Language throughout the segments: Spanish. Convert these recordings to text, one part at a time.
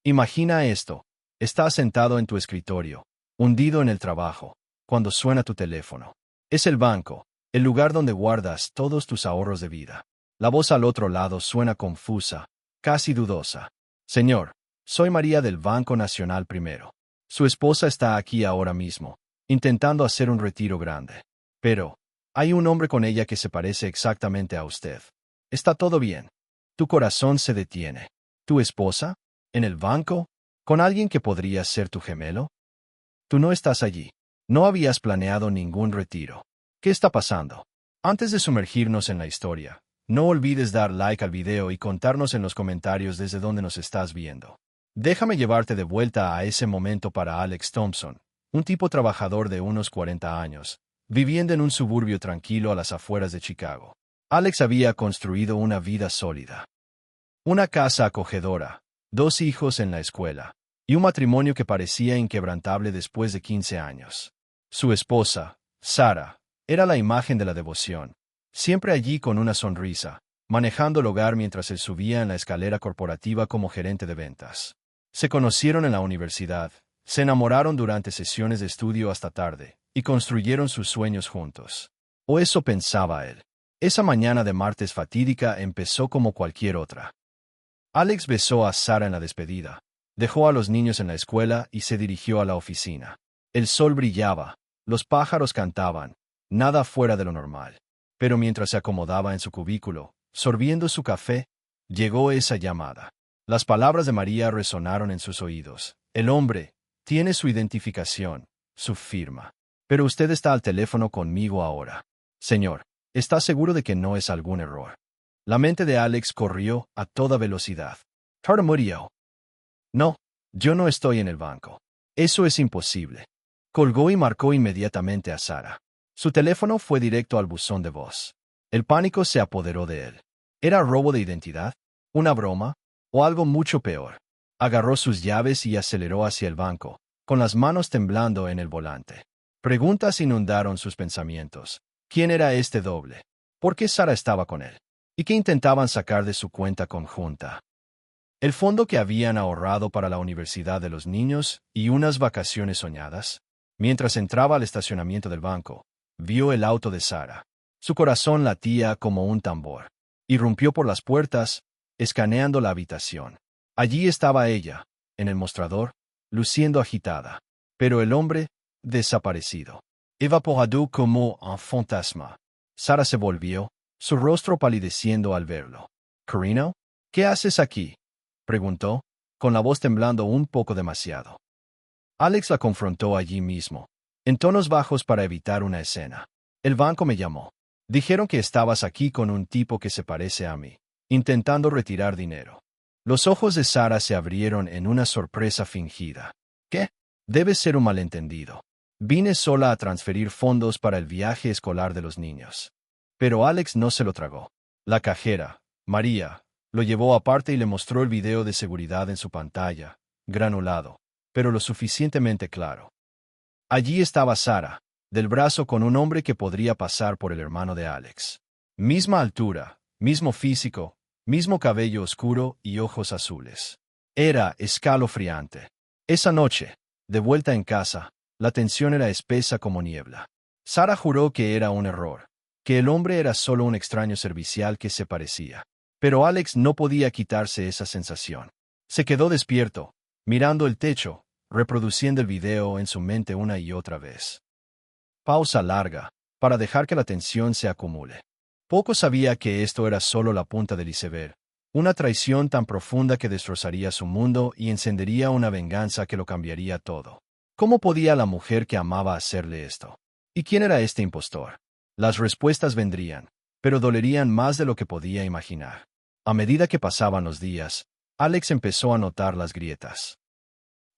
Imagina esto. Estás sentado en tu escritorio, hundido en el trabajo, cuando suena tu teléfono. Es el banco, el lugar donde guardas todos tus ahorros de vida. La voz al otro lado suena confusa, casi dudosa. Señor, soy María del Banco Nacional Primero. Su esposa está aquí ahora mismo, intentando hacer un retiro grande. Pero, hay un hombre con ella que se parece exactamente a usted. Está todo bien. Tu corazón se detiene. ¿Tu esposa? ¿En el banco? ¿Con alguien que podría ser tu gemelo? Tú no estás allí. No habías planeado ningún retiro. ¿Qué está pasando? Antes de sumergirnos en la historia, no olvides dar like al video y contarnos en los comentarios desde dónde nos estás viendo. Déjame llevarte de vuelta a ese momento para Alex Thompson, un tipo trabajador de unos 40 años, viviendo en un suburbio tranquilo a las afueras de Chicago. Alex había construido una vida sólida. Una casa acogedora, 2 hijos en la escuela, y un matrimonio que parecía inquebrantable después de 15 años. Su esposa, Sara, era la imagen de la devoción, siempre allí con una sonrisa, manejando el hogar mientras él subía en la escalera corporativa como gerente de ventas. Se conocieron en la universidad, se enamoraron durante sesiones de estudio hasta tarde, y construyeron sus sueños juntos. O eso pensaba él. Esa mañana de martes fatídica empezó como cualquier otra. Alex besó a Sara en la despedida, dejó a los niños en la escuela y se dirigió a la oficina. El sol brillaba, los pájaros cantaban, nada fuera de lo normal. Pero mientras se acomodaba en su cubículo, sorbiendo su café, llegó esa llamada. Las palabras de María resonaron en sus oídos. El hombre tiene su identificación, su firma. Pero usted está al teléfono conmigo ahora. Señor, ¿está seguro de que no es algún error? La mente de Alex corrió a toda velocidad. Tartamudeó. No, yo no estoy en el banco. Eso es imposible. Colgó y marcó inmediatamente a Sara. Su teléfono fue directo al buzón de voz. El pánico se apoderó de él. ¿Era robo de identidad? ¿Una broma? ¿O algo mucho peor? Agarró sus llaves y aceleró hacia el banco, con las manos temblando en el volante. Preguntas inundaron sus pensamientos. ¿Quién era este doble? ¿Por qué Sara estaba con él? ¿Y qué intentaban sacar de su cuenta conjunta? ¿El fondo que habían ahorrado para la universidad de los niños y unas vacaciones soñadas? Mientras entraba al estacionamiento del banco, vio el auto de Sara. Su corazón latía como un tambor. Irrumpió por las puertas, escaneando la habitación. Allí estaba ella, en el mostrador, luciendo agitada. Pero el hombre, desaparecido. Evaporado como un fantasma. Sara se volvió, su rostro palideciendo al verlo. «Carino, ¿qué haces aquí?», preguntó, con la voz temblando un poco demasiado. Alex la confrontó allí mismo, en tonos bajos para evitar una escena. «El banco me llamó. Dijeron que estabas aquí con un tipo que se parece a mí, intentando retirar dinero». Los ojos de Sara se abrieron en una sorpresa fingida. «¿Qué? Debe ser un malentendido. Vine sola a transferir fondos para el viaje escolar de los niños». Pero Alex no se lo tragó. La cajera, María, lo llevó aparte y le mostró el video de seguridad en su pantalla, granulado, pero lo suficientemente claro. Allí estaba Sara, del brazo con un hombre que podría pasar por el hermano de Alex. Misma altura, mismo físico, mismo cabello oscuro y ojos azules. Era escalofriante. Esa noche, de vuelta en casa, la tensión era espesa como niebla. Sara juró que era un error, que el hombre era solo un extraño servicial que se parecía. Pero Alex no podía quitarse esa sensación. Se quedó despierto, mirando el techo, reproduciendo el video en su mente una y otra vez. Pausa larga, para dejar que la tensión se acumule. Poco sabía que esto era solo la punta del iceberg, una traición tan profunda que destrozaría su mundo y encendería una venganza que lo cambiaría todo. ¿Cómo podía la mujer que amaba hacerle esto? ¿Y quién era este impostor? Las respuestas vendrían, pero dolerían más de lo que podía imaginar. A medida que pasaban los días, Alex empezó a notar las grietas.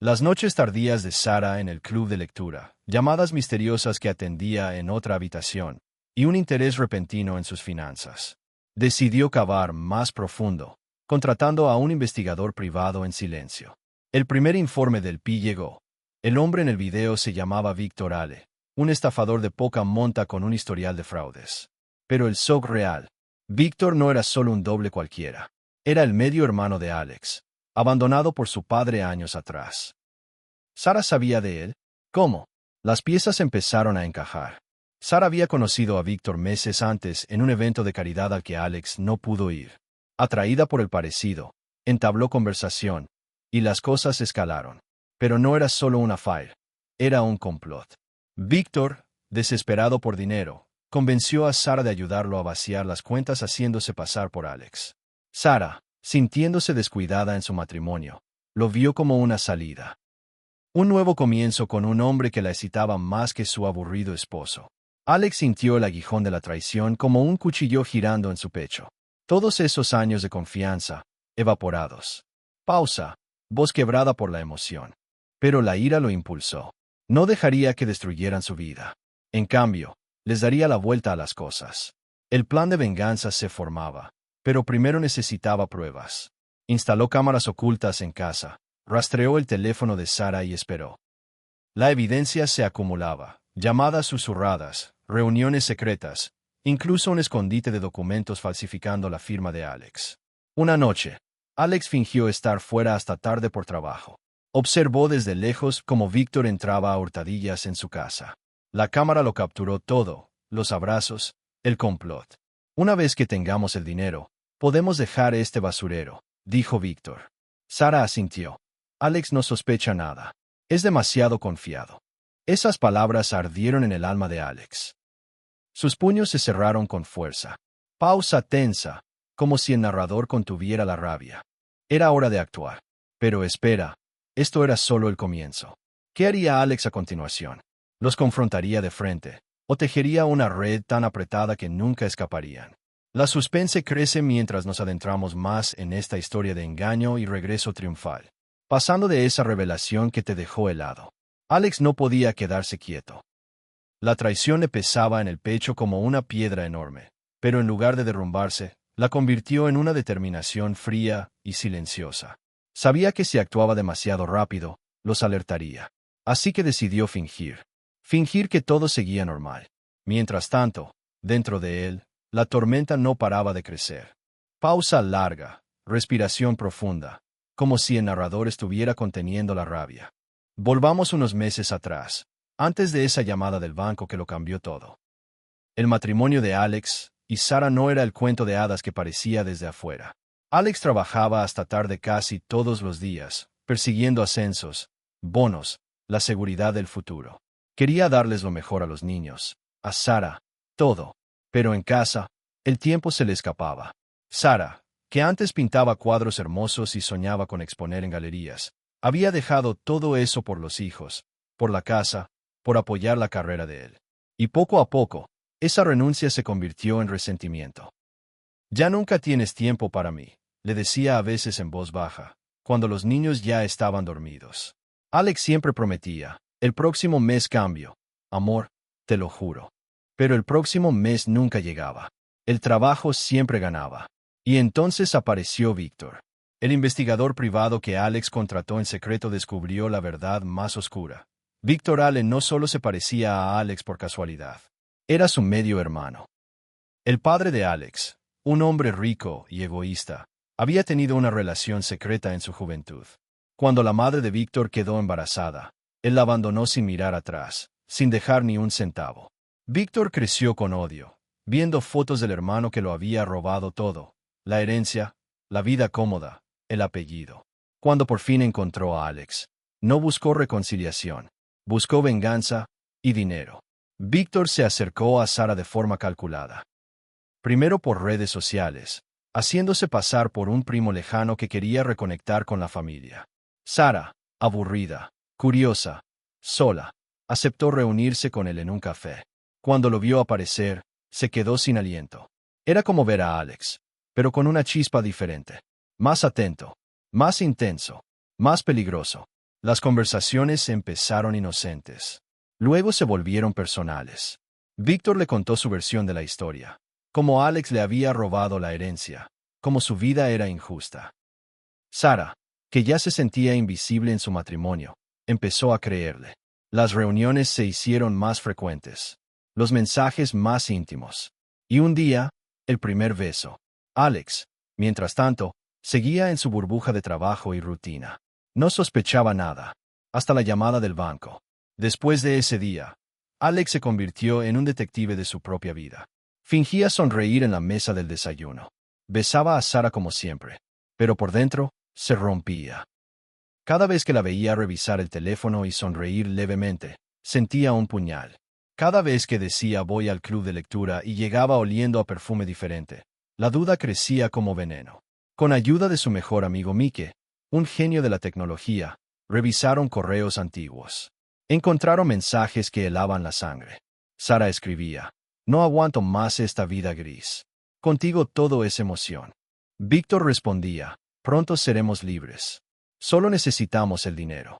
Las noches tardías de Sara en el club de lectura, llamadas misteriosas que atendía en otra habitación, y un interés repentino en sus finanzas. Decidió cavar más profundo, contratando a un investigador privado en silencio. El primer informe del PI llegó. El hombre en el video se llamaba Víctor Ale, un estafador de poca monta con un historial de fraudes. Pero el shock real. Víctor no era solo un doble cualquiera. Era el medio hermano de Alex. abandonado por su padre años atrás. ¿Sara sabía de él? ¿Cómo? Las piezas empezaron a encajar. Sara había conocido a Víctor meses antes en un evento de caridad al que Alex no pudo ir. Atraída por el parecido, entabló conversación, y las cosas escalaron. Pero no era solo una fire, era un complot. Víctor, desesperado por dinero, convenció a Sara de ayudarlo a vaciar las cuentas haciéndose pasar por Alex. Sara, sintiéndose descuidada en su matrimonio, lo vio como una salida. Un nuevo comienzo con un hombre que la excitaba más que su aburrido esposo. Alex sintió el aguijón de la traición como un cuchillo girando en su pecho. Todos esos años de confianza, evaporados. Pausa, voz quebrada por la emoción. Pero la ira lo impulsó. No dejaría que destruyeran su vida. En cambio, les daría la vuelta a las cosas. El plan de venganza se formaba, pero primero necesitaba pruebas. Instaló cámaras ocultas en casa, rastreó el teléfono de Sara y esperó. La evidencia se acumulaba, llamadas susurradas, reuniones secretas, incluso un escondite de documentos falsificando la firma de Alex. Una noche, Alex fingió estar fuera hasta tarde por trabajo. Observó desde lejos cómo Víctor entraba a hurtadillas en su casa. La cámara lo capturó todo, los abrazos, el complot. Una vez que tengamos el dinero, podemos dejar este basurero, dijo Víctor. Sara asintió. Alex no sospecha nada. Es demasiado confiado. Esas palabras ardieron en el alma de Alex. Sus puños se cerraron con fuerza. Pausa tensa, como si el narrador contuviera la rabia. Era hora de actuar. Pero espera, esto era solo el comienzo. ¿Qué haría Alex a continuación? ¿Los confrontaría de frente, o tejería una red tan apretada que nunca escaparían? La suspense crece mientras nos adentramos más en esta historia de engaño y regreso triunfal. Pasando de esa revelación que te dejó helado. Alex no podía quedarse quieto. La traición le pesaba en el pecho como una piedra enorme, pero en lugar de derrumbarse, la convirtió en una determinación fría y silenciosa. Sabía que si actuaba demasiado rápido, los alertaría. Así que decidió fingir. Fingir que todo seguía normal. Mientras tanto, dentro de él, la tormenta no paraba de crecer. Pausa larga, respiración profunda, como si el narrador estuviera conteniendo la rabia. Volvamos unos meses atrás, antes de esa llamada del banco que lo cambió todo. El matrimonio de Alex y Sara no era el cuento de hadas que parecía desde afuera. Alex trabajaba hasta tarde casi todos los días, persiguiendo ascensos, bonos, la seguridad del futuro. Quería darles lo mejor a los niños, a Sara, todo. Pero en casa, el tiempo se le escapaba. Sara, que antes pintaba cuadros hermosos y soñaba con exponer en galerías, había dejado todo eso por los hijos, por la casa, por apoyar la carrera de él. Y poco a poco, esa renuncia se convirtió en resentimiento. Ya nunca tienes tiempo para mí, le decía a veces en voz baja, cuando los niños ya estaban dormidos. Alex siempre prometía, el próximo mes cambio. Amor, te lo juro. Pero el próximo mes nunca llegaba. El trabajo siempre ganaba. Y entonces apareció Víctor. El investigador privado que Alex contrató en secreto descubrió la verdad más oscura. Víctor Allen no solo se parecía a Alex por casualidad. Era su medio hermano. El padre de Alex, un hombre rico y egoísta, había tenido una relación secreta en su juventud. Cuando la madre de Víctor quedó embarazada, él la abandonó sin mirar atrás, sin dejar ni un centavo. Víctor creció con odio, viendo fotos del hermano que lo había robado todo, la herencia, la vida cómoda, el apellido. Cuando por fin encontró a Alex, no buscó reconciliación, buscó venganza y dinero. Víctor se acercó a Sara de forma calculada. Primero por redes sociales, haciéndose pasar por un primo lejano que quería reconectar con la familia. Sara, aburrida, curiosa, sola, aceptó reunirse con él en un café. Cuando lo vio aparecer, se quedó sin aliento. Era como ver a Alex, pero con una chispa diferente. Más atento, más intenso, más peligroso. Las conversaciones empezaron inocentes. Luego se volvieron personales. Víctor le contó su versión de la historia. Cómo Alex le había robado la herencia, cómo su vida era injusta. Sara, que ya se sentía invisible en su matrimonio, empezó a creerle. Las reuniones se hicieron más frecuentes, los mensajes más íntimos. Y un día, el primer beso. Alex, mientras tanto, Seguía en su burbuja de trabajo y rutina. No sospechaba nada, hasta la llamada del banco. Después de ese día, Alex se convirtió en un detective de su propia vida. Fingía sonreír en la mesa del desayuno. Besaba a Sara como siempre, pero por dentro se rompía. Cada vez que la veía revisar el teléfono y sonreír levemente, sentía un puñal. Cada vez que decía voy al club de lectura y llegaba oliendo a perfume diferente, la duda crecía como veneno. Con ayuda de su mejor amigo Mike, un genio de la tecnología, revisaron correos antiguos. Encontraron mensajes que helaban la sangre. Sara escribía: no aguanto más esta vida gris. Contigo todo es emoción. Víctor respondía: pronto seremos libres. Solo necesitamos el dinero.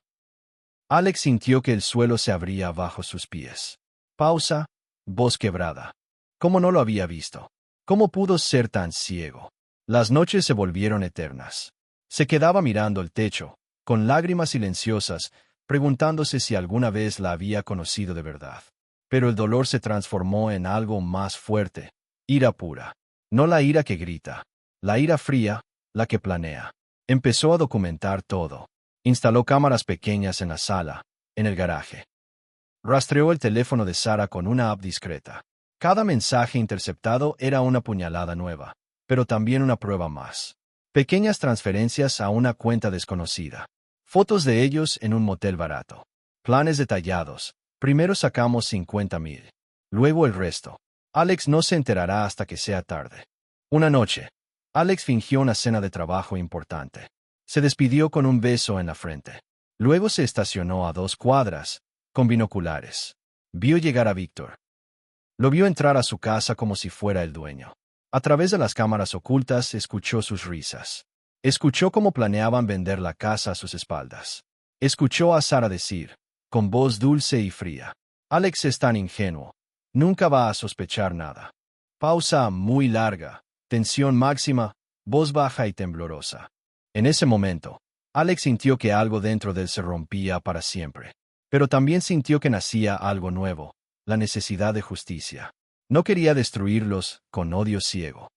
Alex sintió que el suelo se abría bajo sus pies. Pausa, voz quebrada. ¿Cómo no lo había visto? ¿Cómo pudo ser tan ciego? Las noches se volvieron eternas. Se quedaba mirando el techo, con lágrimas silenciosas, preguntándose si alguna vez la había conocido de verdad. Pero el dolor se transformó en algo más fuerte, ira pura. No la ira que grita, la ira fría, la que planea. Empezó a documentar todo. Instaló cámaras pequeñas en la sala, en el garaje. Rastreó el teléfono de Sara con una app discreta. Cada mensaje interceptado era una puñalada nueva, pero también una prueba más. Pequeñas transferencias a una cuenta desconocida. Fotos de ellos en un motel barato. Planes detallados. Primero sacamos 50,000. Luego el resto. Alex no se enterará hasta que sea tarde. Una noche, Alex fingió una cena de trabajo importante. Se despidió con un beso en la frente. Luego se estacionó a 2 cuadras, con binoculares. Vio llegar a Víctor. Lo vio entrar a su casa como si fuera el dueño. A través de las cámaras ocultas escuchó sus risas. Escuchó cómo planeaban vender la casa a sus espaldas. Escuchó a Sara decir, con voz dulce y fría: Alex es tan ingenuo. Nunca va a sospechar nada. Pausa muy larga, tensión máxima, voz baja y temblorosa. En ese momento, Alex sintió que algo dentro de él se rompía para siempre. Pero también sintió que nacía algo nuevo, la necesidad de justicia. No quería destruirlos con odio ciego.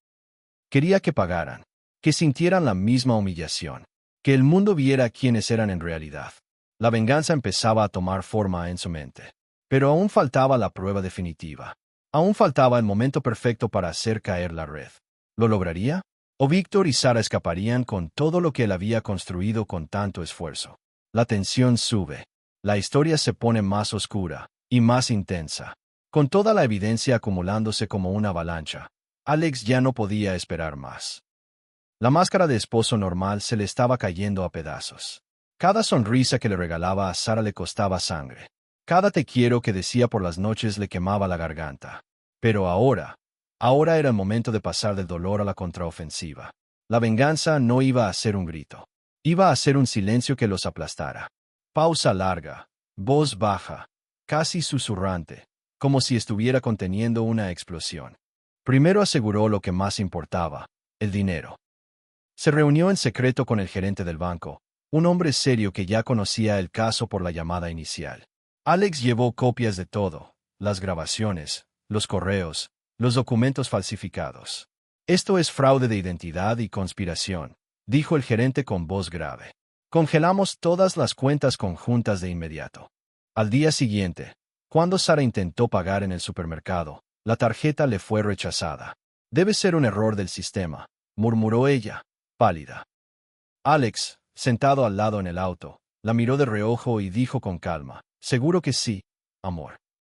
Quería que pagaran, que sintieran la misma humillación, que el mundo viera quiénes eran en realidad. La venganza empezaba a tomar forma en su mente. Pero aún faltaba la prueba definitiva. Aún faltaba el momento perfecto para hacer caer la red. ¿Lo lograría? ¿O Víctor y Sara escaparían con todo lo que él había construido con tanto esfuerzo? La tensión sube. La historia se pone más oscura y más intensa. Con toda la evidencia acumulándose como una avalancha, Alex ya no podía esperar más. La máscara de esposo normal se le estaba cayendo a pedazos. Cada sonrisa que le regalaba a Sara le costaba sangre. Cada te quiero que decía por las noches le quemaba la garganta. Pero ahora era el momento de pasar del dolor a la contraofensiva. La venganza no iba a ser un grito. Iba a ser un silencio que los aplastara. Pausa larga, voz baja, casi susurrante, como si estuviera conteniendo una explosión. Primero aseguró lo que más importaba, el dinero. Se reunió en secreto con el gerente del banco, un hombre serio que ya conocía el caso por la llamada inicial. Alex llevó copias de todo, las grabaciones, los correos, los documentos falsificados. Esto es fraude de identidad y conspiración, dijo el gerente con voz grave. Congelamos todas las cuentas conjuntas de inmediato. Al día siguiente, cuando Sara intentó pagar en el supermercado, la tarjeta le fue rechazada. Debe ser un error del sistema, murmuró ella, pálida. Alex, sentado al lado en el auto, la miró de reojo y dijo con calma: seguro que sí, amor.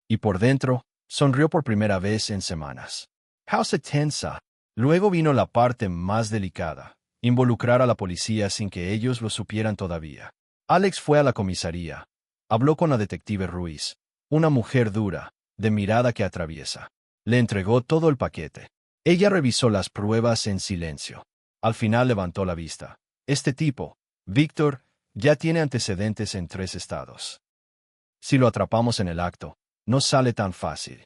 Y por dentro, sonrió por primera vez en semanas. House tensa. Luego vino la parte más delicada: involucrar a la policía sin que ellos lo supieran todavía. Alex fue a la comisaría. Habló con la detective Ruiz, una mujer dura, de mirada que atraviesa. Le entregó todo el paquete. Ella revisó las pruebas en silencio. Al final levantó la vista. Este tipo, Víctor, ya tiene antecedentes en 3 estados. Si lo atrapamos en el acto, no sale tan fácil.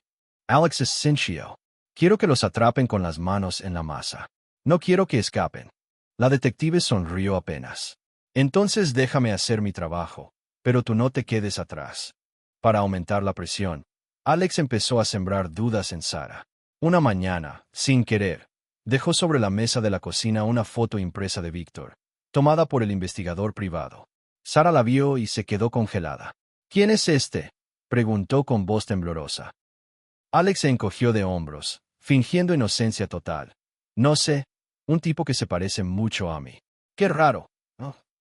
Alex es sencillo. Quiero que los atrapen con las manos en la masa. No quiero que escapen. La detective sonrió apenas. Entonces déjame hacer mi trabajo, pero tú no te quedes atrás. Para aumentar la presión, Alex empezó a sembrar dudas en Sara. Una mañana, sin querer, Dejó sobre la mesa de la cocina una foto impresa de Víctor, tomada por el investigador privado. Sara la vio y se quedó congelada. ¿Quién es este?, preguntó con voz temblorosa. Alex se encogió de hombros, fingiendo inocencia total. No sé, un tipo que se parece mucho a mí. Qué raro, ¿no?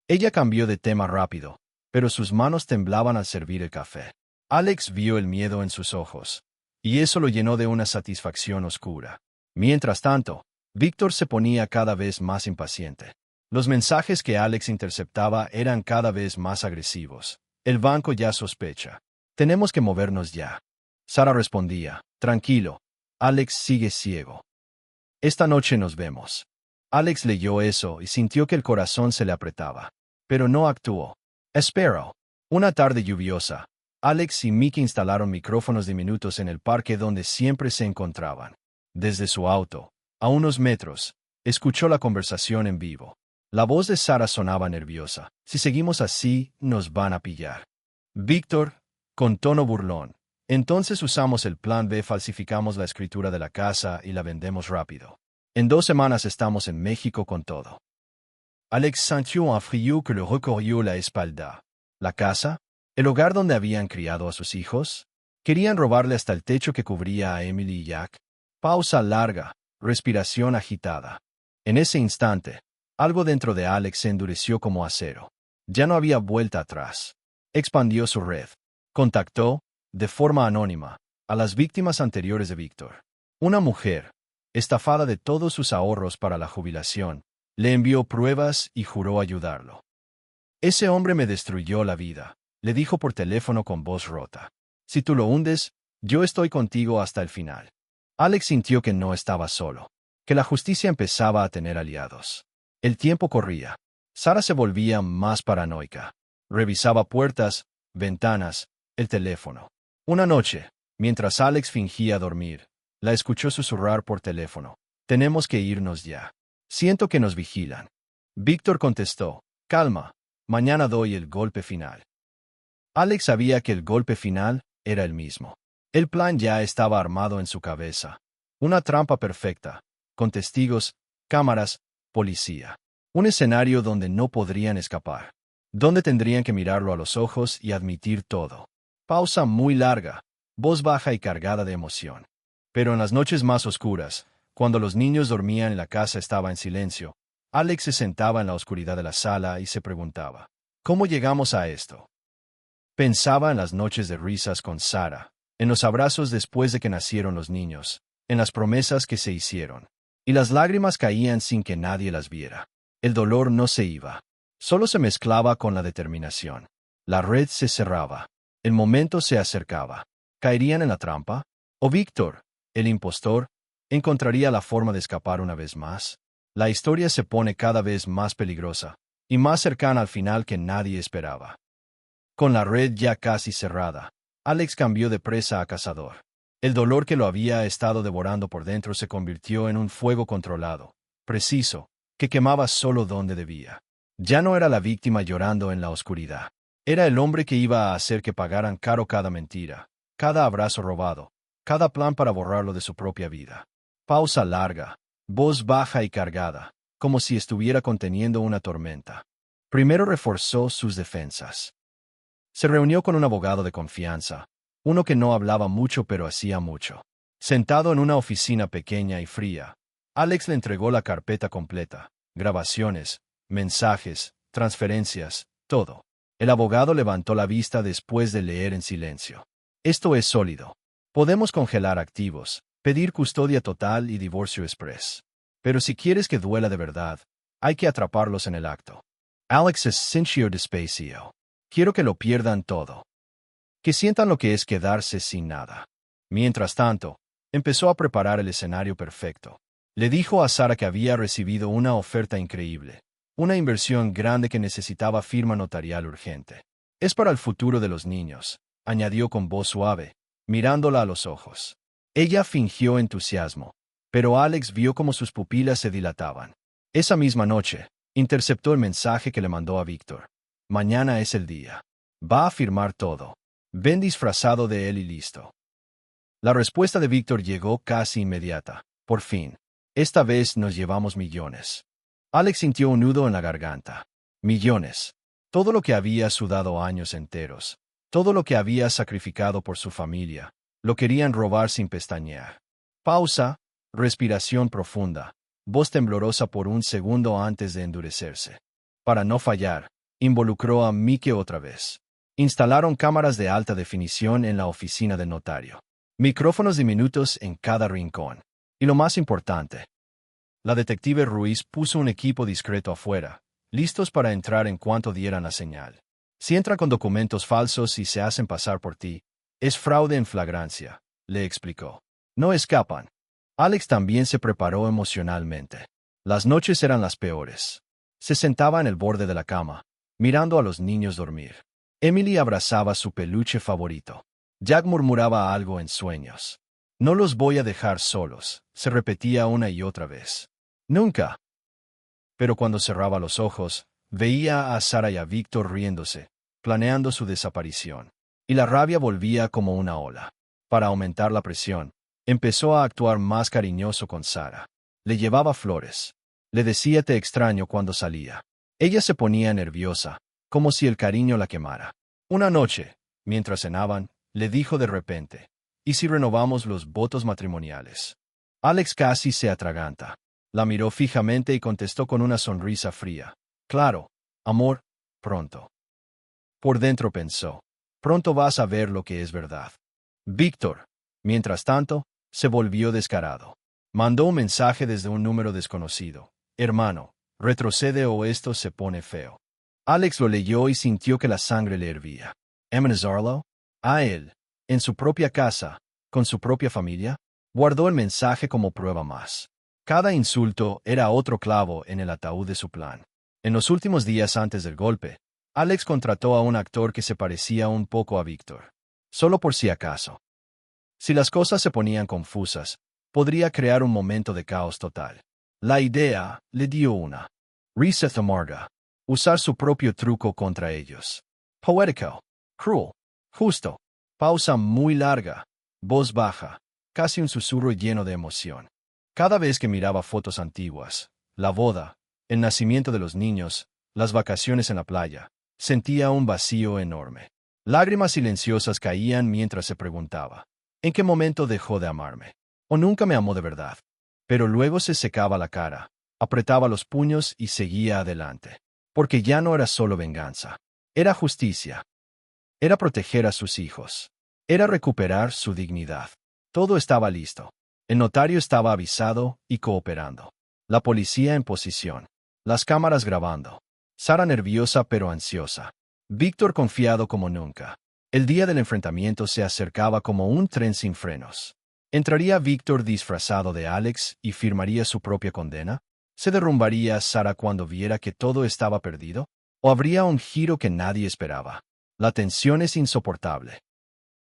Ella cambió de tema rápido, pero sus manos temblaban al servir el café. Alex vio el miedo en sus ojos, y eso lo llenó de una satisfacción oscura. Mientras tanto, Víctor se ponía cada vez más impaciente. Los mensajes que Alex interceptaba eran cada vez más agresivos. El banco ya sospecha. Tenemos que movernos ya. Sara respondía, tranquilo, Alex sigue ciego. Esta noche nos vemos. Alex leyó eso y sintió que el corazón se le apretaba. Pero no actuó. Espero. Una tarde lluviosa, Alex y Mickey instalaron micrófonos diminutos en el parque donde siempre se encontraban. Desde su auto, a unos metros, escuchó la conversación en vivo. La voz de Sara sonaba nerviosa. Si seguimos así, nos van a pillar. Víctor, con tono burlón. Entonces usamos el plan B, falsificamos la escritura de la casa y la vendemos rápido. En 2 semanas estamos en México con todo. Alex sintió un frío que le recorrió la espalda. ¿La casa? ¿El hogar donde habían criado a sus hijos? ¿Querían robarle hasta el techo que cubría a Emily y Jack? Pausa larga, respiración agitada. En ese instante, algo dentro de Alex se endureció como acero. Ya no había vuelta atrás. Expandió su red. Contactó, de forma anónima, a las víctimas anteriores de Víctor. Una mujer, estafada de todos sus ahorros para la jubilación, le envió pruebas y juró ayudarlo. Ese hombre me destruyó la vida, le dijo por teléfono con voz rota. Si tú lo hundes, yo estoy contigo hasta el final. Alex sintió que no estaba solo, que la justicia empezaba a tener aliados. El tiempo corría. Sara se volvía más paranoica. Revisaba puertas, ventanas, el teléfono. Una noche, mientras Alex fingía dormir, la escuchó susurrar por teléfono. Tenemos que irnos ya. Siento que nos vigilan. Víctor contestó, calma, mañana doy el golpe final. Alex sabía que el golpe final era el mismo. El plan ya estaba armado en su cabeza. Una trampa perfecta, con testigos, cámaras, policía. Un escenario donde no podrían escapar. Donde tendrían que mirarlo a los ojos y admitir todo. Pausa muy larga, voz baja y cargada de emoción. Pero en las noches más oscuras, cuando los niños dormían y la casa estaba en silencio, Alex se sentaba en la oscuridad de la sala y se preguntaba, ¿cómo llegamos a esto? Pensaba en las noches de risas con Sara, en los abrazos después de que nacieron los niños, en las promesas que se hicieron. Y las lágrimas caían sin que nadie las viera. El dolor no se iba. Solo se mezclaba con la determinación. La red se cerraba. El momento se acercaba. ¿Caerían en la trampa? ¿O Víctor, el impostor, encontraría la forma de escapar una vez más? La historia se pone cada vez más peligrosa, y más cercana al final que nadie esperaba. Con la red ya casi cerrada, Alex cambió de presa a cazador. El dolor que lo había estado devorando por dentro se convirtió en un fuego controlado, preciso, que quemaba solo donde debía. Ya no era la víctima llorando en la oscuridad. Era el hombre que iba a hacer que pagaran caro cada mentira, cada abrazo robado, cada plan para borrarlo de su propia vida. Pausa larga, voz baja y cargada, como si estuviera conteniendo una tormenta. Primero reforzó sus defensas. Se reunió con un abogado de confianza, uno que no hablaba mucho pero hacía mucho. Sentado en una oficina pequeña y fría, Alex le entregó la carpeta completa, grabaciones, mensajes, transferencias, todo. El abogado levantó la vista después de leer en silencio. Esto es sólido. Podemos congelar activos, pedir custodia total y divorcio express. Pero si quieres que duela de verdad, hay que atraparlos en el acto. Alex es sincio despacio. Quiero que lo pierdan todo. Que sientan lo que es quedarse sin nada. Mientras tanto, empezó a preparar el escenario perfecto. Le dijo a Sara que había recibido una oferta increíble, una inversión grande que necesitaba firma notarial urgente. Es para el futuro de los niños, añadió con voz suave, mirándola a los ojos. Ella fingió entusiasmo, pero Alex vio cómo sus pupilas se dilataban. Esa misma noche, interceptó el mensaje que le mandó a Víctor. Mañana es el día. Va a firmar todo. Ven disfrazado de él y listo. La respuesta de Víctor llegó casi inmediata. Por fin. Esta vez nos llevamos millones. Alex sintió un nudo en la garganta. Millones. Todo lo que había sudado años enteros. Todo lo que había sacrificado por su familia. Lo querían robar sin pestañear. Pausa. Respiración profunda. Voz temblorosa por un segundo antes de endurecerse. Para no fallar, involucró a Mike otra vez. Instalaron cámaras de alta definición en la oficina del notario. Micrófonos diminutos en cada rincón. Y lo más importante, la detective Ruiz puso un equipo discreto afuera, listos para entrar en cuanto dieran la señal. Si entran con documentos falsos y se hacen pasar por ti, es fraude en flagrancia, le explicó. No escapan. Alex también se preparó emocionalmente. Las noches eran las peores. Se sentaba en el borde de la cama, mirando a los niños dormir. Emily abrazaba su peluche favorito. Jack murmuraba algo en sueños. No los voy a dejar solos, se repetía una y otra vez. Nunca. Pero cuando cerraba los ojos, veía a Sara y a Víctor riéndose, planeando su desaparición. Y la rabia volvía como una ola. Para aumentar la presión, empezó a actuar más cariñoso con Sara. Le llevaba flores. Le decía te extraño cuando salía. Ella se ponía nerviosa, como si el cariño la quemara. Una noche, mientras cenaban, le dijo de repente, ¿y si renovamos los votos matrimoniales? Alex casi se atraganta. La miró fijamente y contestó con una sonrisa fría. Claro, amor, pronto. Por dentro pensó, pronto vas a ver lo que es verdad. Víctor, mientras tanto, se volvió descarado. Mandó un mensaje desde un número desconocido. Hermano, retrocede o esto se pone feo. Alex lo leyó y sintió que la sangre le hervía. ¿Amenazarlo? ¿A él? ¿En su propia casa? ¿Con su propia familia? Guardó el mensaje como prueba más. Cada insulto era otro clavo en el ataúd de su plan. En los últimos días antes del golpe, Alex contrató a un actor que se parecía un poco a Víctor. Solo por si acaso. Si las cosas se ponían confusas, podría crear un momento de caos total. La idea le dio una. Reset amarga. Usar su propio truco contra ellos. Poético. Cruel. Justo. Pausa muy larga. Voz baja. Casi un susurro lleno de emoción. Cada vez que miraba fotos antiguas, la boda, el nacimiento de los niños, las vacaciones en la playa, sentía un vacío enorme. Lágrimas silenciosas caían mientras se preguntaba, ¿en qué momento dejó de amarme? ¿O nunca me amó de verdad? Pero luego se secaba la cara, apretaba los puños y seguía adelante. Porque ya no era solo venganza. Era justicia. Era proteger a sus hijos. Era recuperar su dignidad. Todo estaba listo. El notario estaba avisado y cooperando. La policía en posición. Las cámaras grabando. Sara nerviosa pero ansiosa. Víctor confiado como nunca. El día del enfrentamiento se acercaba como un tren sin frenos. ¿Entraría Víctor disfrazado de Alex y firmaría su propia condena? ¿Se derrumbaría Sara cuando viera que todo estaba perdido? ¿O habría un giro que nadie esperaba? La tensión es insoportable.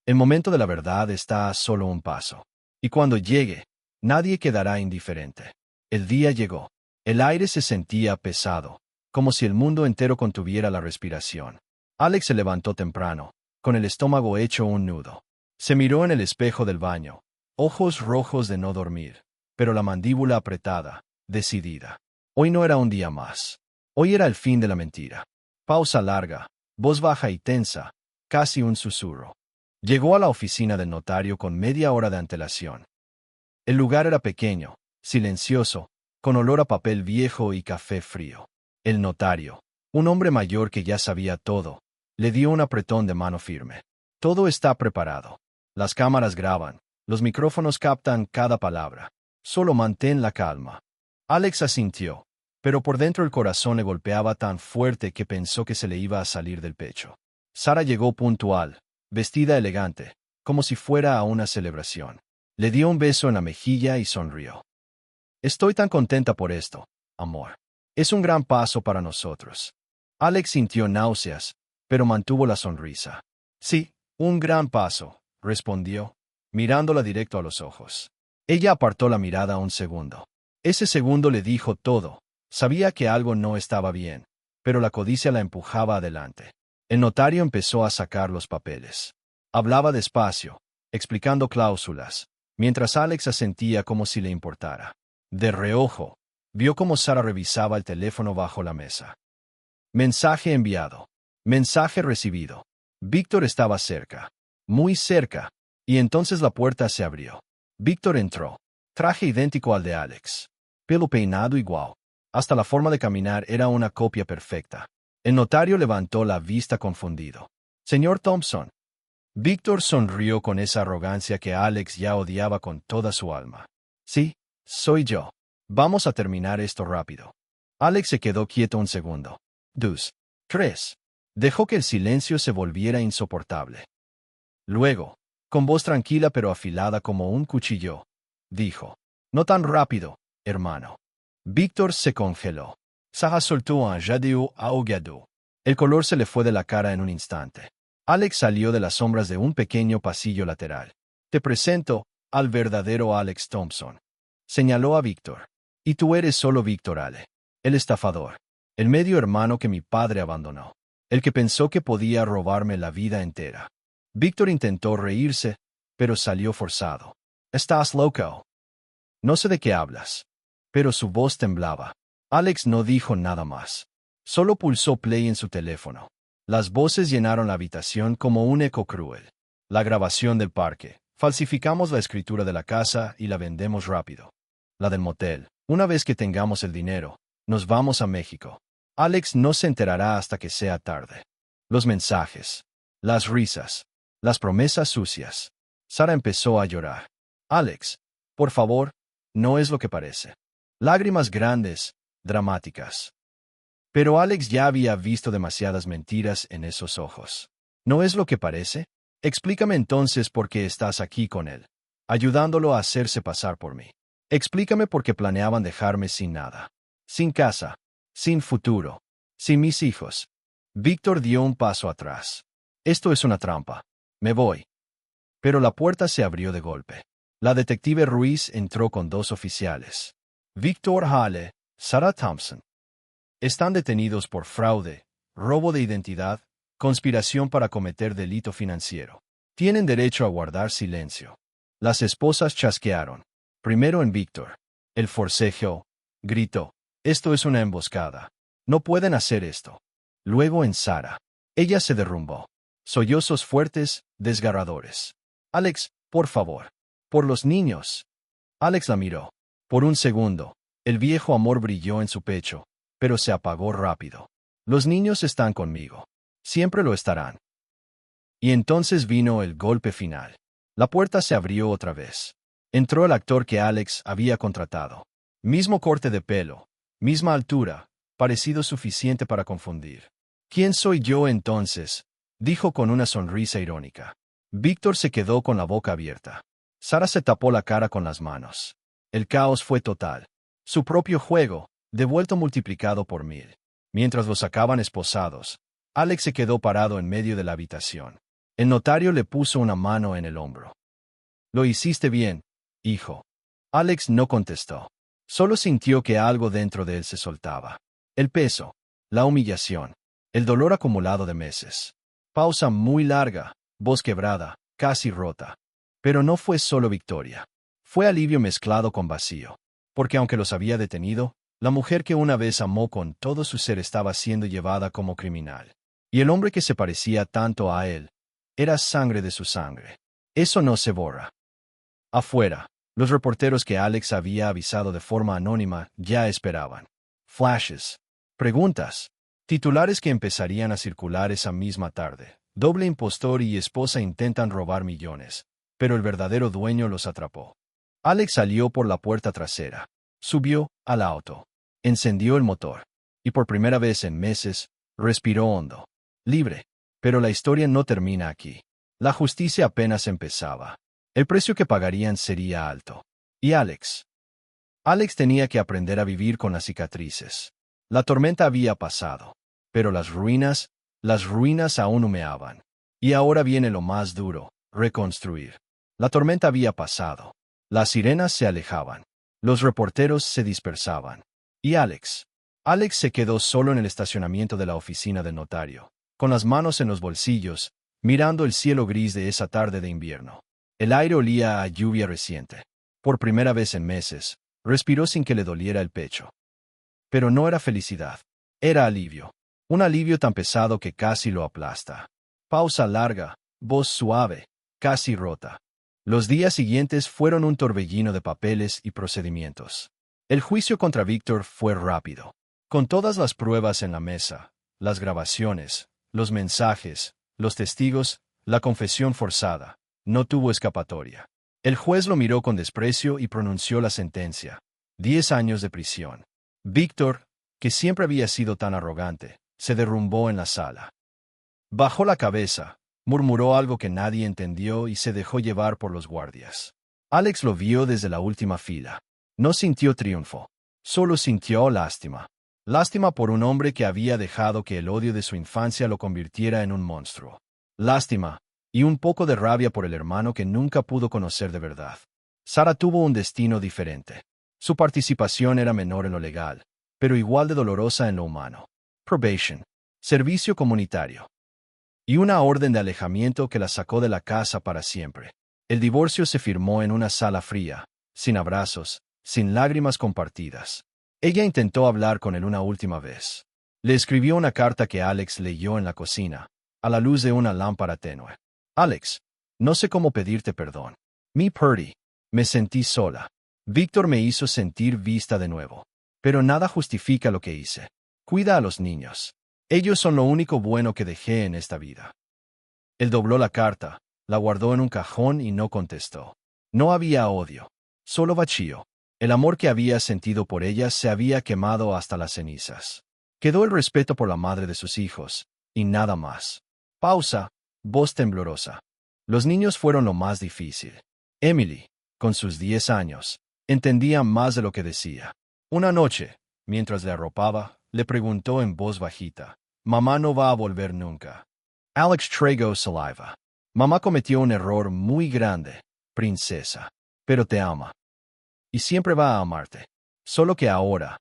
El momento de la verdad está a solo un paso. Y cuando llegue, nadie quedará indiferente. El día llegó. El aire se sentía pesado, como si el mundo entero contuviera la respiración. Alex se levantó temprano, con el estómago hecho un nudo. Se miró en el espejo del baño, ojos rojos de no dormir, pero la mandíbula apretada, decidida. Hoy no era un día más. Hoy era el fin de la mentira. Pausa larga, voz baja y tensa, casi un susurro. Llegó a la oficina del notario con media hora de antelación. El lugar era pequeño, silencioso, con olor a papel viejo y café frío. El notario, un hombre mayor que ya sabía todo, le dio un apretón de mano firme. Todo está preparado. Las cámaras graban, los micrófonos captan cada palabra. Solo mantén la calma. Alex asintió, pero por dentro el corazón le golpeaba tan fuerte que pensó que se le iba a salir del pecho. Sara llegó puntual, vestida elegante, como si fuera a una celebración. Le dio un beso en la mejilla y sonrió. Estoy tan contenta por esto, amor. Es un gran paso para nosotros. Alex sintió náuseas, pero mantuvo la sonrisa. Sí, un gran paso, respondió, mirándola directo a los ojos. Ella apartó la mirada un segundo. Ese segundo le dijo todo. Sabía que algo no estaba bien, pero la codicia la empujaba adelante. El notario empezó a sacar los papeles. Hablaba despacio, explicando cláusulas, mientras Alex asentía como si le importara. De reojo, vio cómo Sara revisaba el teléfono bajo la mesa. Mensaje enviado. Mensaje recibido. Víctor estaba cerca. Muy cerca. Y entonces la puerta se abrió. Víctor entró. Traje idéntico al de Alex. Pelo peinado igual. Hasta la forma de caminar era una copia perfecta. El notario levantó la vista confundido. Señor Thompson. Víctor sonrió con esa arrogancia que Alex ya odiaba con toda su alma. Sí, soy yo. Vamos a terminar esto rápido. Alex se quedó quieto un segundo. 2, 3. Dejó que el silencio se volviera insoportable. Luego, con voz tranquila pero afilada como un cuchillo, dijo: No tan rápido, hermano. Víctor se congeló. Sara soltó un jadeo ahogado. El color se le fue de la cara en un instante. Alex salió de las sombras de un pequeño pasillo lateral. Te presento al verdadero Alex Thompson. Señaló a Víctor. Y tú eres solo Víctor Ale, el estafador, el medio hermano que mi padre abandonó, el que pensó que podía robarme la vida entera. Víctor intentó reírse, pero salió forzado. ¿Estás loco? No sé de qué hablas. Pero su voz temblaba. Alex no dijo nada más. Solo pulsó play en su teléfono. Las voces llenaron la habitación como un eco cruel. La grabación del parque. Falsificamos la escritura de la casa y la vendemos rápido. La del motel. Una vez que tengamos el dinero, nos vamos a México. Alex no se enterará hasta que sea tarde. Los mensajes. Las risas. Las promesas sucias. Sara empezó a llorar. Alex, por favor, no es lo que parece. Lágrimas grandes, dramáticas. Pero Alex ya había visto demasiadas mentiras en esos ojos. ¿No es lo que parece? Explícame entonces por qué estás aquí con él, ayudándolo a hacerse pasar por mí. Explícame por qué planeaban dejarme sin nada. Sin casa, sin futuro, sin mis hijos. Víctor dio un paso atrás. Esto es una trampa. Me voy. Pero la puerta se abrió de golpe. La detective Ruiz entró con 2 oficiales. Víctor Hale, Sara Thompson. Están detenidos por fraude, robo de identidad, conspiración para cometer delito financiero. Tienen derecho a guardar silencio. Las esposas chasquearon. Primero en Víctor. El forcejeo. Gritó. Esto es una emboscada. No pueden hacer esto. Luego en Sara. Ella se derrumbó. Sollozos fuertes, desgarradores. Alex, por favor. Por los niños. Alex la miró. Por un segundo, el viejo amor brilló en su pecho, pero se apagó rápido. Los niños están conmigo. Siempre lo estarán. Y entonces vino el golpe final. La puerta se abrió otra vez. Entró el actor que Alex había contratado. Mismo corte de pelo, misma altura, parecido suficiente para confundir. ¿Quién soy yo entonces?, dijo con una sonrisa irónica. Víctor se quedó con la boca abierta. Sara se tapó la cara con las manos. El caos fue total. Su propio juego, devuelto multiplicado por 1000. Mientras los sacaban esposados, Alex se quedó parado en medio de la habitación. El notario le puso una mano en el hombro. Lo hiciste bien, hijo. Alex no contestó. Solo sintió que algo dentro de él se soltaba. El peso, la humillación, el dolor acumulado de meses. Pausa muy larga, voz quebrada, casi rota. Pero no fue solo victoria. Fue alivio mezclado con vacío. Porque aunque los había detenido, la mujer que una vez amó con todo su ser estaba siendo llevada como criminal. Y el hombre que se parecía tanto a él, era sangre de su sangre. Eso no se borra. Afuera, los reporteros que Alex había avisado de forma anónima ya esperaban. Flashes. Preguntas. Titulares que empezarían a circular esa misma tarde. Doble impostor y esposa intentan robar millones. Pero el verdadero dueño los atrapó. Alex salió por la puerta trasera. Subió al auto. Encendió el motor. Y por primera vez en meses, respiró hondo. Libre. Pero la historia no termina aquí. La justicia apenas empezaba. El precio que pagarían sería alto. Y Alex. Alex tenía que aprender a vivir con las cicatrices. La tormenta había pasado. Pero las ruinas aún humeaban. Y ahora viene lo más duro, reconstruir. La tormenta había pasado. Las sirenas se alejaban. Los reporteros se dispersaban. Y Alex. Alex se quedó solo en el estacionamiento de la oficina del notario, con las manos en los bolsillos, mirando el cielo gris de esa tarde de invierno. El aire olía a lluvia reciente. Por primera vez en meses, Respiró sin que le doliera el pecho. Pero no era felicidad. Era alivio. Un alivio tan pesado que casi lo aplasta. Pausa larga, voz suave, casi rota. Los días siguientes fueron un torbellino de papeles y procedimientos. El juicio contra Víctor fue rápido. Con todas las pruebas en la mesa, las grabaciones, los mensajes, los testigos, la confesión forzada, no tuvo escapatoria. El juez lo miró con desprecio y pronunció la sentencia: 10 años de prisión. Víctor, que siempre había sido tan arrogante, se derrumbó en la sala. Bajó la cabeza, murmuró algo que nadie entendió y se dejó llevar por los guardias. Alex lo vio desde la última fila. No sintió triunfo, solo sintió lástima. Lástima por un hombre que había dejado que el odio de su infancia lo convirtiera en un monstruo. Lástima, y un poco de rabia por el hermano que nunca pudo conocer de verdad. Sara tuvo un destino diferente. Su participación era menor en lo legal, pero igual de dolorosa en lo humano. Probation, servicio comunitario. Y una orden de alejamiento que la sacó de la casa para siempre. El divorcio se firmó en una sala fría, sin abrazos, sin lágrimas compartidas. Ella intentó hablar con él una última vez. Le escribió una carta que Alex leyó en la cocina, a la luz de una lámpara tenue. Alex, no sé cómo pedirte perdón. Me perdí. Me sentí sola. Víctor me hizo sentir vista de nuevo. Pero nada justifica lo que hice. Cuida a los niños. Ellos son lo único bueno que dejé en esta vida. Él dobló la carta, la guardó en un cajón y no contestó. No había odio, solo vacío. El amor que había sentido por ella se había quemado hasta las cenizas. Quedó el respeto por la madre de sus hijos, y nada más. Pausa, voz temblorosa. Los niños fueron lo más difícil. Emily, con sus 10 años, entendía más de lo que decía. Una noche, mientras le arropaba, le preguntó en voz bajita: «Mamá no va a volver nunca». Alex tragó saliva. «Mamá cometió un error muy grande, princesa, pero te ama. Y siempre va a amarte. Solo que ahora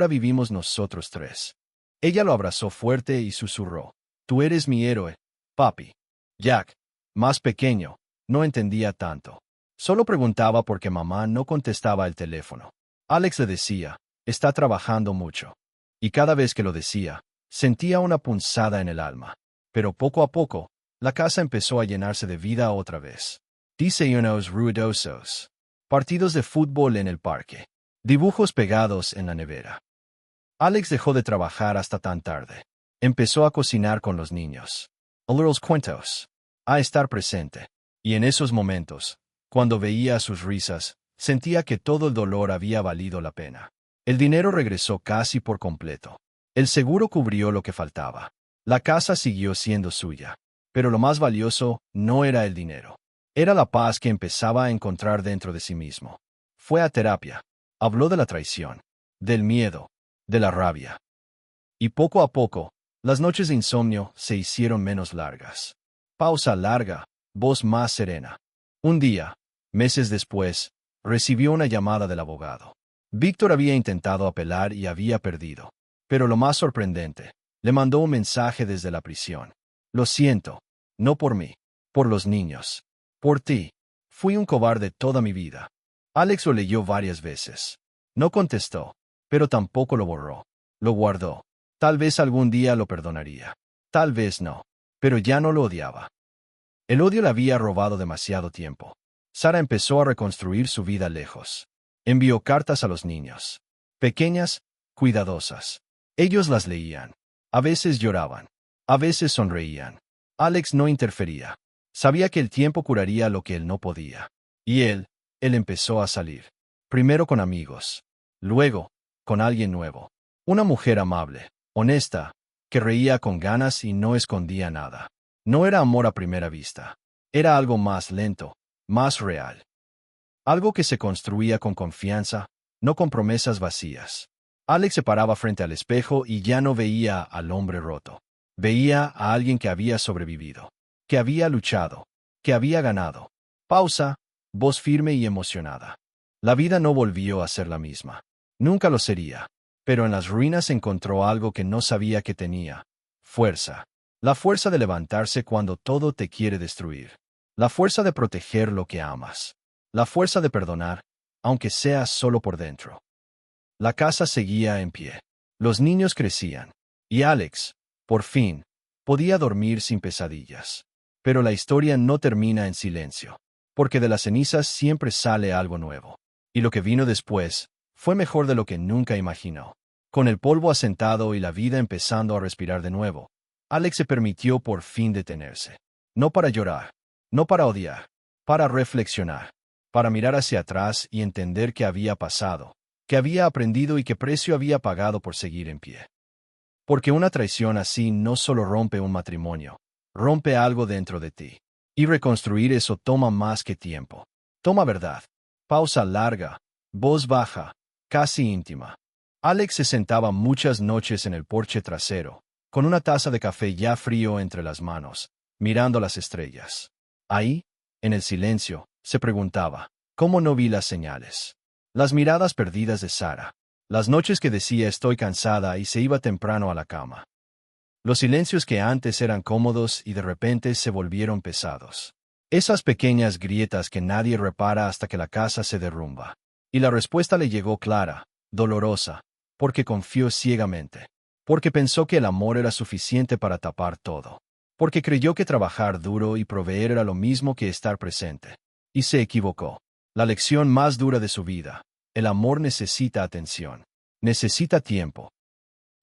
vivimos nosotros tres». Ella lo abrazó fuerte y susurró: «Tú eres mi héroe, papi». Jack, más pequeño, no entendía tanto. Solo preguntaba por qué mamá no contestaba el teléfono. Alex le decía: «Está trabajando mucho». Y cada vez que lo decía, sentía una punzada en el alma. Pero poco a poco, la casa empezó a llenarse de vida otra vez. Diseños ruidosos. Partidos de fútbol en el parque. Dibujos pegados en la nevera. Alex dejó de trabajar hasta tan tarde. Empezó a cocinar con los niños. A los cuentos. A estar presente. Y en esos momentos, cuando veía sus risas, sentía que todo el dolor había valido la pena. El dinero regresó casi por completo. El seguro cubrió lo que faltaba. La casa siguió siendo suya. Pero lo más valioso no era el dinero. Era la paz que empezaba a encontrar dentro de sí mismo. Fue a terapia. Habló de la traición, del miedo, de la rabia. Y poco a poco, las noches de insomnio se hicieron menos largas. Pausa larga, voz más serena. Un día, meses después, recibió una llamada del abogado. Víctor había intentado apelar y había perdido. Pero lo más sorprendente, le mandó un mensaje desde la prisión. «Lo siento, no por mí, por los niños. Por ti. Fui un cobarde toda mi vida». Alex lo leyó varias veces. No contestó, pero tampoco lo borró. Lo guardó. Tal vez algún día lo perdonaría. Tal vez no. Pero ya no lo odiaba. El odio le había robado demasiado tiempo. Sara empezó a reconstruir su vida lejos. Envió cartas a los niños. Pequeñas, cuidadosas. Ellos las leían. A veces lloraban. A veces sonreían. Alex no interfería. Sabía que el tiempo curaría lo que él no podía. Y él empezó a salir. Primero con amigos. Luego, con alguien nuevo. Una mujer amable, honesta, que reía con ganas y no escondía nada. No era amor a primera vista. Era algo más lento, más real. Algo que se construía con confianza, no con promesas vacías. Alex se paraba frente al espejo y ya no veía al hombre roto. Veía a alguien que había sobrevivido, que había luchado, que había ganado. Pausa, voz firme y emocionada. La vida no volvió a ser la misma. Nunca lo sería. Pero en las ruinas encontró algo que no sabía que tenía. Fuerza. La fuerza de levantarse cuando todo te quiere destruir. La fuerza de proteger lo que amas. La fuerza de perdonar, aunque sea solo por dentro. La casa seguía en pie. Los niños crecían. Y Alex, por fin, podía dormir sin pesadillas. Pero la historia no termina en silencio, porque de las cenizas siempre sale algo nuevo. Y lo que vino después fue mejor de lo que nunca imaginó. Con el polvo asentado y la vida empezando a respirar de nuevo, Alex se permitió por fin detenerse. No para llorar, no para odiar, para reflexionar, para mirar hacia atrás y entender qué había pasado, qué había aprendido y qué precio había pagado por seguir en pie. Porque una traición así no solo rompe un matrimonio, rompe algo dentro de ti. Y reconstruir eso toma más que tiempo. Toma verdad. Pausa larga, voz baja, casi íntima. Alex se sentaba muchas noches en el porche trasero, con una taza de café ya frío entre las manos, mirando las estrellas. Ahí, en el silencio, se preguntaba, ¿cómo no vi las señales? Las miradas perdidas de Sara. Las noches que decía estoy cansada y se iba temprano a la cama. Los silencios que antes eran cómodos y de repente se volvieron pesados. Esas pequeñas grietas que nadie repara hasta que la casa se derrumba. Y la respuesta le llegó clara, dolorosa, porque confió ciegamente. Porque pensó que el amor era suficiente para tapar todo. Porque creyó que trabajar duro y proveer era lo mismo que estar presente. Y se equivocó. La lección más dura de su vida. El amor necesita atención. Necesita tiempo.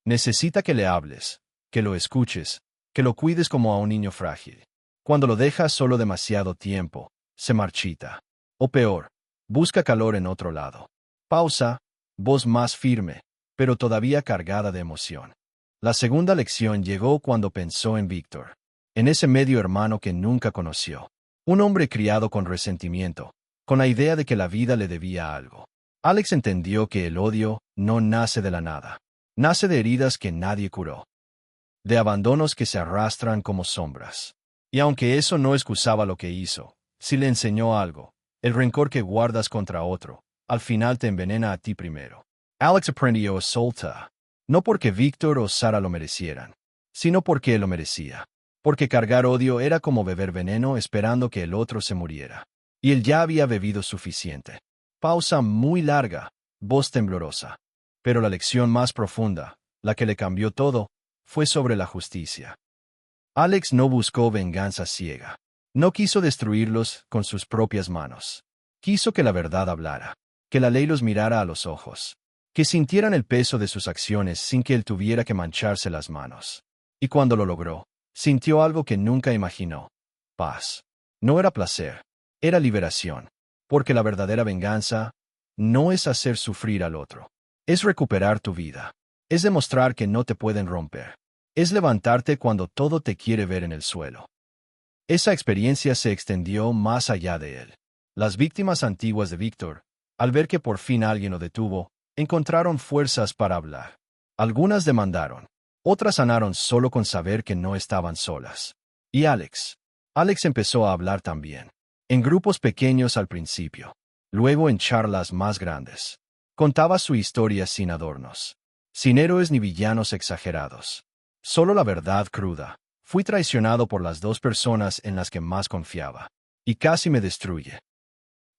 Necesita que le hables, que lo escuches, que lo cuides como a un niño frágil. Cuando lo dejas solo demasiado tiempo, se marchita. O peor, busca calor en otro lado. Pausa, voz más firme, pero todavía cargada de emoción. La segunda lección llegó cuando pensó en Víctor, en ese medio hermano que nunca conoció. Un hombre criado con resentimiento, con la idea de que la vida le debía algo. Alex entendió que el odio no nace de la nada. Nace de heridas que nadie curó. De abandonos que se arrastran como sombras. Y aunque eso no excusaba lo que hizo, sí le enseñó algo. El rencor que guardas contra otro, al final te envenena a ti primero. Alex aprendió a soltar. No porque Víctor o Sara lo merecieran, sino porque él lo merecía. Porque cargar odio era como beber veneno esperando que el otro se muriera. Y él ya había bebido suficiente. Pausa muy larga, voz temblorosa. Pero la lección más profunda, la que le cambió todo, fue sobre la justicia. Alex no buscó venganza ciega. No quiso destruirlos con sus propias manos. Quiso que la verdad hablara, que la ley los mirara a los ojos, que sintieran el peso de sus acciones sin que él tuviera que mancharse las manos. Y cuando lo logró, sintió algo que nunca imaginó. Paz. No era placer, era liberación. Porque la verdadera venganza no es hacer sufrir al otro. Es recuperar tu vida. Es demostrar que no te pueden romper. Es levantarte cuando todo te quiere ver en el suelo. Esa experiencia se extendió más allá de él. Las víctimas antiguas de Víctor, al ver que por fin alguien lo detuvo, encontraron fuerzas para hablar. Algunas demandaron. Otras sanaron solo con saber que no estaban solas. Y Alex empezó a hablar también. En grupos pequeños al principio. Luego en charlas más grandes. Contaba su historia sin adornos. Sin héroes ni villanos exagerados. Solo la verdad cruda. Fui traicionado por las dos personas en las que más confiaba. Y casi me destruye.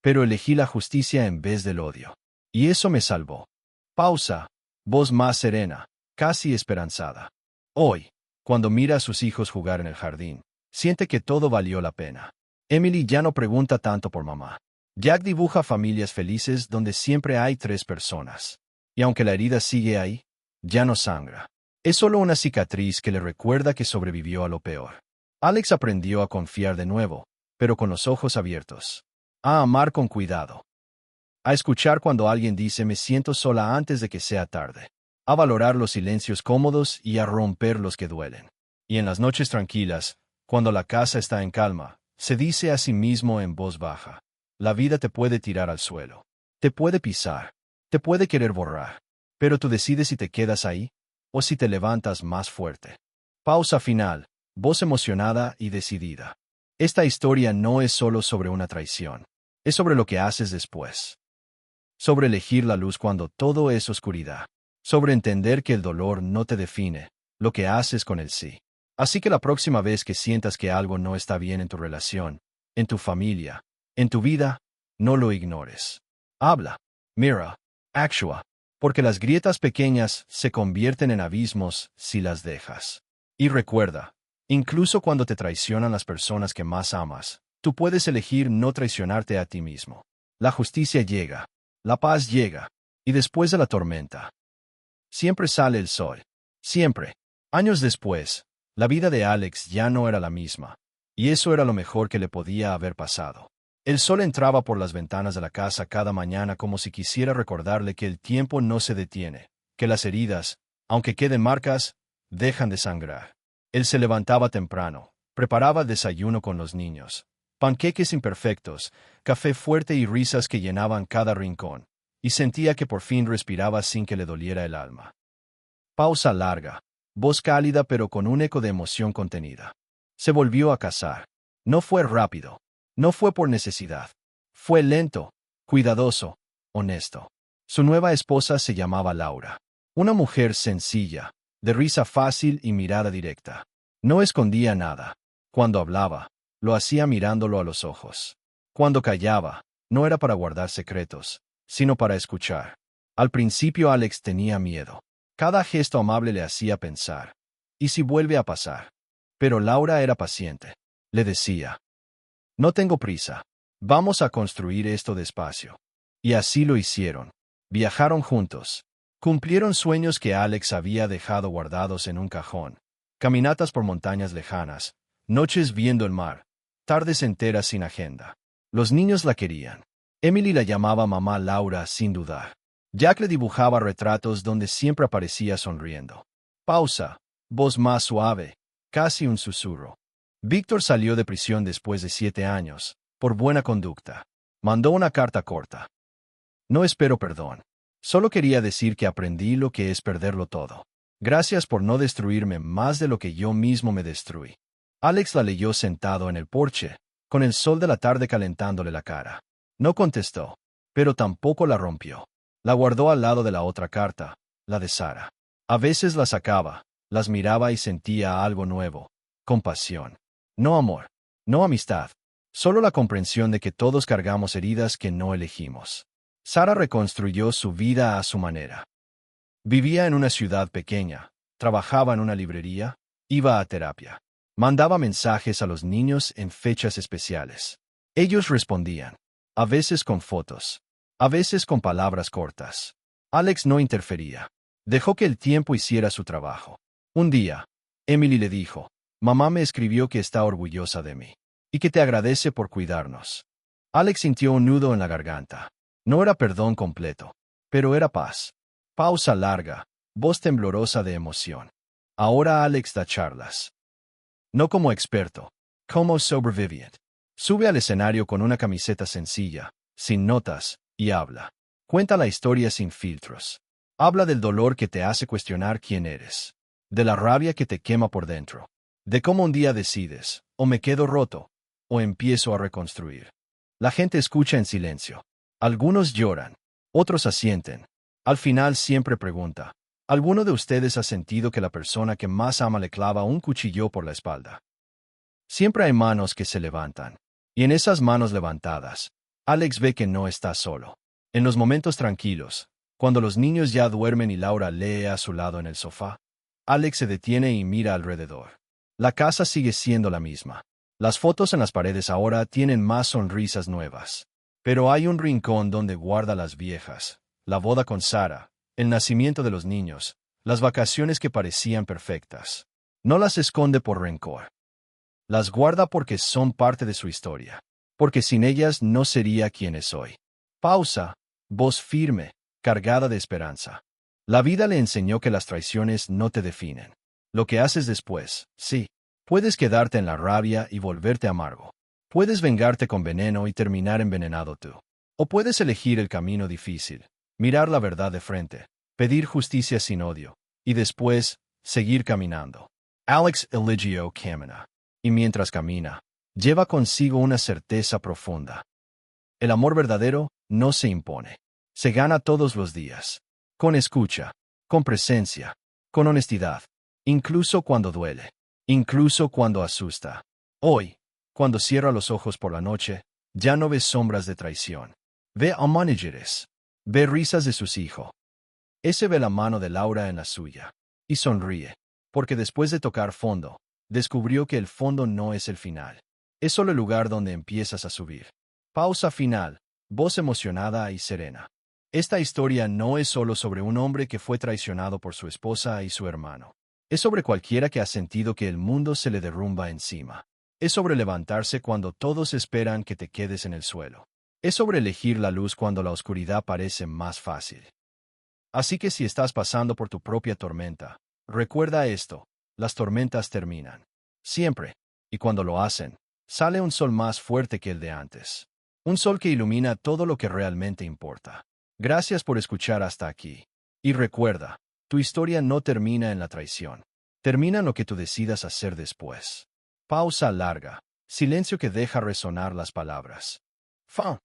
Pero elegí la justicia en vez del odio. Y eso me salvó. Pausa. Voz más serena, casi esperanzada. Hoy, cuando mira a sus hijos jugar en el jardín, siente que todo valió la pena. Emily ya no pregunta tanto por mamá. Jack dibuja familias felices donde siempre hay 3 personas. Y aunque la herida sigue ahí, ya no sangra. Es solo una cicatriz que le recuerda que sobrevivió a lo peor. Alex aprendió a confiar de nuevo, pero con los ojos abiertos. A amar con cuidado. A escuchar cuando alguien dice me siento sola antes de que sea tarde. A valorar los silencios cómodos y a romper los que duelen. Y en las noches tranquilas, cuando la casa está en calma, se dice a sí mismo en voz baja. La vida te puede tirar al suelo. Te puede pisar. Te puede querer borrar. Pero tú decides si te quedas ahí o si te levantas más fuerte. Pausa final. Voz emocionada y decidida. Esta historia no es solo sobre una traición. Es sobre lo que haces después. Sobre elegir la luz cuando todo es oscuridad. Sobre entender que el dolor no te define, lo que haces con el sí. Así que la próxima vez que sientas que algo no está bien en tu relación, en tu familia, en tu vida, no lo ignores. Habla, mira, actúa, porque las grietas pequeñas se convierten en abismos si las dejas. Y recuerda, incluso cuando te traicionan las personas que más amas, tú puedes elegir no traicionarte a ti mismo. La justicia llega, la paz llega, y después de la tormenta, siempre sale el sol. Siempre. Años después, la vida de Alex ya no era la misma, y eso era lo mejor que le podía haber pasado. El sol entraba por las ventanas de la casa cada mañana como si quisiera recordarle que el tiempo no se detiene, que las heridas, aunque queden marcas, dejan de sangrar. Él se levantaba temprano, preparaba el desayuno con los niños, panqueques imperfectos, café fuerte y risas que llenaban cada rincón, y sentía que por fin respiraba sin que le doliera el alma. Pausa larga, voz cálida pero con un eco de emoción contenida. Se volvió a casar. No fue rápido. No fue por necesidad. Fue lento, cuidadoso, honesto. Su nueva esposa se llamaba Laura. Una mujer sencilla, de risa fácil y mirada directa. No escondía nada. Cuando hablaba, lo hacía mirándolo a los ojos. Cuando callaba, no era para guardar secretos, sino para escuchar. Al principio Alex tenía miedo. Cada gesto amable le hacía pensar. ¿Y si vuelve a pasar? Pero Laura era paciente. Le decía, no tengo prisa. Vamos a construir esto despacio. Y así lo hicieron. Viajaron juntos. Cumplieron sueños que Alex había dejado guardados en un cajón. Caminatas por montañas lejanas, noches viendo el mar, tardes enteras sin agenda. Los niños la querían. Emily la llamaba mamá Laura sin dudar. Jack le dibujaba retratos donde siempre aparecía sonriendo. Pausa, voz más suave, casi un susurro. Víctor salió de prisión después de 7 años, por buena conducta. Mandó una carta corta. No espero perdón. Solo quería decir que aprendí lo que es perderlo todo. Gracias por no destruirme más de lo que yo mismo me destruí. Alex la leyó sentado en el porche, con el sol de la tarde calentándole la cara. No contestó, pero tampoco la rompió. La guardó al lado de la otra carta, la de Sara. A veces la sacaba, las miraba y sentía algo nuevo. Compasión. No amor. No amistad. Solo la comprensión de que todos cargamos heridas que no elegimos. Sara reconstruyó su vida a su manera. Vivía en una ciudad pequeña, trabajaba en una librería, iba a terapia. Mandaba mensajes a los niños en fechas especiales. Ellos respondían, a veces con fotos, a veces con palabras cortas. Alex no interfería. Dejó que el tiempo hiciera su trabajo. Un día, Emily le dijo, mamá me escribió que está orgullosa de mí y que te agradece por cuidarnos. Alex sintió un nudo en la garganta. No era perdón completo, pero era paz. Pausa larga, voz temblorosa de emoción. Ahora Alex da charlas. No como experto, como sobreviviente. Sube al escenario con una camiseta sencilla, sin notas, y habla. Cuenta la historia sin filtros. Habla del dolor que te hace cuestionar quién eres. De la rabia que te quema por dentro. De cómo un día decides, o me quedo roto, o empiezo a reconstruir. La gente escucha en silencio. Algunos lloran, otros asienten. Al final siempre pregunta, ¿alguno de ustedes ha sentido que la persona que más ama le clava un cuchillo por la espalda? Siempre hay manos que se levantan. Y en esas manos levantadas, Alex ve que no está solo. En los momentos tranquilos, cuando los niños ya duermen y Laura lee a su lado en el sofá, Alex se detiene y mira alrededor. La casa sigue siendo la misma. Las fotos en las paredes ahora tienen más sonrisas nuevas. Pero hay un rincón donde guarda las viejas, la boda con Sara, el nacimiento de los niños, las vacaciones que parecían perfectas. No las esconde por rencor. Las guarda porque son parte de su historia. Porque sin ellas no sería quien es hoy. Pausa, voz firme, cargada de esperanza. La vida le enseñó que las traiciones no te definen. Lo que haces después, sí. Puedes quedarte en la rabia y volverte amargo. Puedes vengarte con veneno y terminar envenenado tú. O puedes elegir el camino difícil, mirar la verdad de frente, pedir justicia sin odio, y después, seguir caminando. Alex eligió camina. Y mientras camina, lleva consigo una certeza profunda. El amor verdadero no se impone. Se gana todos los días. Con escucha, con presencia, con honestidad. Incluso cuando duele. Incluso cuando asusta. Hoy, cuando cierra los ojos por la noche, ya no ves sombras de traición. Ve a managers. Ve risas de sus hijos. Ese ve la mano de Laura en la suya. Y sonríe. Porque después de tocar fondo, descubrió que el fondo no es el final. Es solo el lugar donde empiezas a subir. Pausa final. Voz emocionada y serena. Esta historia no es solo sobre un hombre que fue traicionado por su esposa y su hermano. Es sobre cualquiera que ha sentido que el mundo se le derrumba encima. Es sobre levantarse cuando todos esperan que te quedes en el suelo. Es sobre elegir la luz cuando la oscuridad parece más fácil. Así que si estás pasando por tu propia tormenta, recuerda esto: las tormentas terminan. Siempre. Y cuando lo hacen, sale un sol más fuerte que el de antes. Un sol que ilumina todo lo que realmente importa. Gracias por escuchar hasta aquí. Y recuerda, tu historia no termina en la traición. Termina en lo que tú decidas hacer después. Pausa larga. Silencio que deja resonar las palabras. Fa.